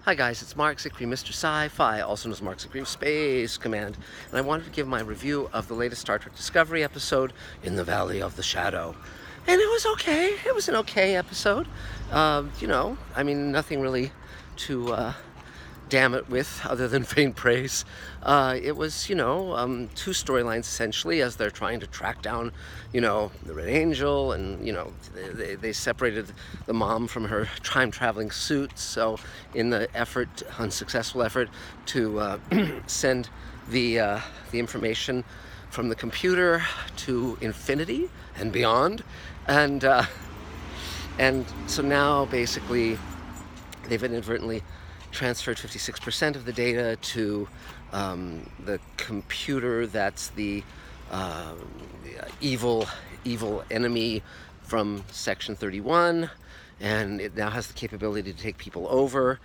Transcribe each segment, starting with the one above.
Hi guys, it's Mark Zicree, Mr. Sci-Fi, also known as Mark Zicree of Space Command, and I wanted to give my review of the latest Star Trek Discovery episode, In the Valley of the Shadow. And it was okay. It was an okay episode. Nothing really to damn it with other than faint praise. It was, two storylines essentially as they're trying to track down, the Red Angel, and, they separated the mom from her time-traveling suit. So in the unsuccessful effort to send the information from the computer to infinity and beyond. And so now basically they've inadvertently transferred 56% of the data to the computer that's the evil enemy from Section 31, and it now has the capability to take people over.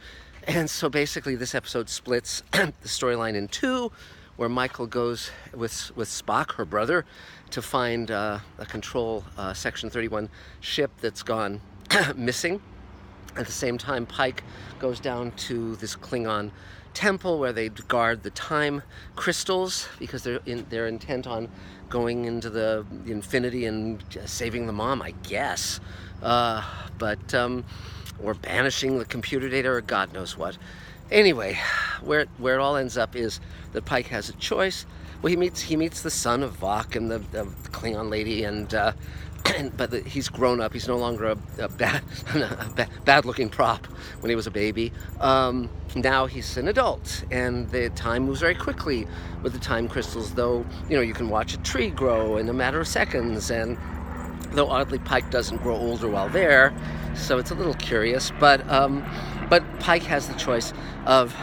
And so basically this episode splits the storyline in two, where Michael goes with Spock, her brother, to find a control Section 31 ship that's gone missing. At the same time, Pike goes down to this Klingon temple where they guard the time crystals because they're intent on going into the infinity and saving the mom, I guess. Or banishing the computer data, or God knows what. Anyway, where it all ends up is that Pike has a choice. Well, he meets the son of Vok and the Klingon lady, but he's grown up. He's no longer a bad-looking prop when he was a baby. Now he's an adult, and the time moves very quickly with the time crystals. Though you can watch a tree grow in a matter of seconds, and though oddly Pike doesn't grow older while there, so it's a little curious. But Pike has the choice of,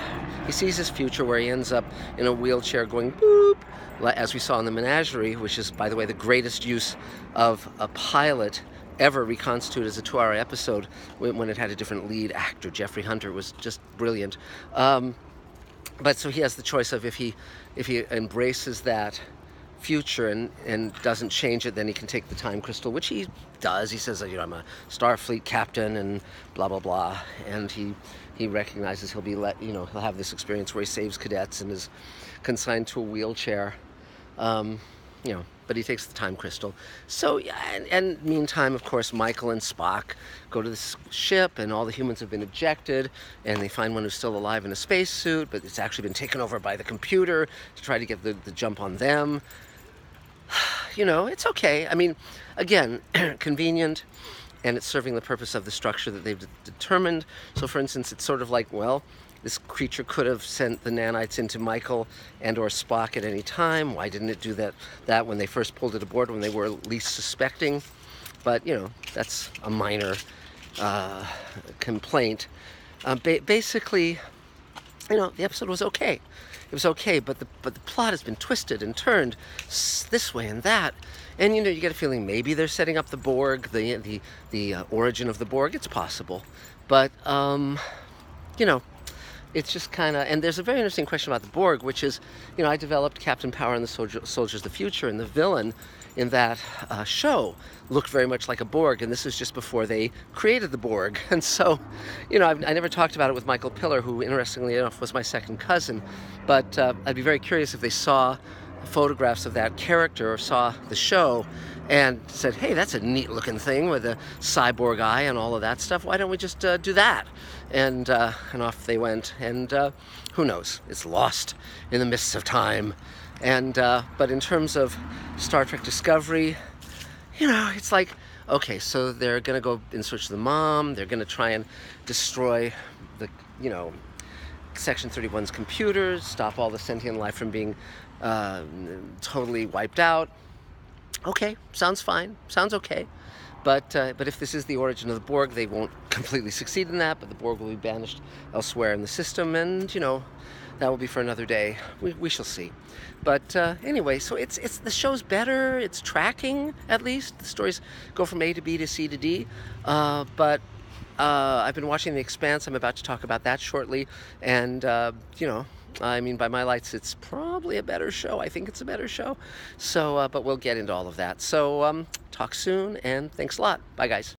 he sees his future where he ends up in a wheelchair going boop, as we saw in the Menagerie, which is, by the way, the greatest use of a pilot ever reconstituted as a 2-hour episode when it had a different lead actor. Jeffrey Hunter was just brilliant. But so he has the choice of, if he embraces that future and doesn't change it, then he can take the time crystal, which he does. He says, I'm a Starfleet captain and blah blah blah, and he recognizes he'll have this experience where he saves cadets and is consigned to a wheelchair, but he takes the time crystal. So yeah, and meantime, of course, Michael and Spock go to this ship, and all the humans have been ejected, and they find one who's still alive in a spacesuit, but it's actually been taken over by the computer to try to get the jump on them. It's okay. I mean, again, convenient, and it's serving the purpose of the structure that they've determined. So, for instance, it's sort of like, well, this creature could have sent the nanites into Michael and or Spock at any time. Why didn't it do that when they first pulled it aboard, when they were least suspecting? But, that's a minor complaint. Basically, the episode was okay. It was okay, but the plot has been twisted and turned this way and that, and you get a feeling maybe they're setting up the Borg, the origin of the Borg. It's possible, but it's just kind of, and there's a very interesting question about the Borg, which is, I developed Captain Power and the Soldiers of the Future, and the villain in that show looked very much like a Borg, and this is just before they created the Borg. And so, I never talked about it with Michael Piller, who, interestingly enough, was my second cousin, but I'd be very curious if they saw photographs of that character or saw the show and said, hey, that's a neat looking thing with a cyborg eye and all of that stuff. Why don't we just do that? And off they went, and who knows? It's lost in the mists of time. And but in terms of Star Trek Discovery, it's like, okay, so they're going to go in search of the mom. They're going to try and destroy the, Section 31's computers, stop all the sentient life from being totally wiped out. Okay, sounds fine. Sounds okay. But if this is the origin of the Borg, they won't completely succeed in that, but the Borg will be banished elsewhere in the system, and, that will be for another day. We shall see. But anyway, so it's the show's better. It's tracking, at least. The stories go from A to B to C to D. But I've been watching The Expanse. I'm about to talk about that shortly. And, by my lights, it's probably a better show. I think it's a better show. So, but we'll get into all of that. So, talk soon, and thanks a lot. Bye, guys.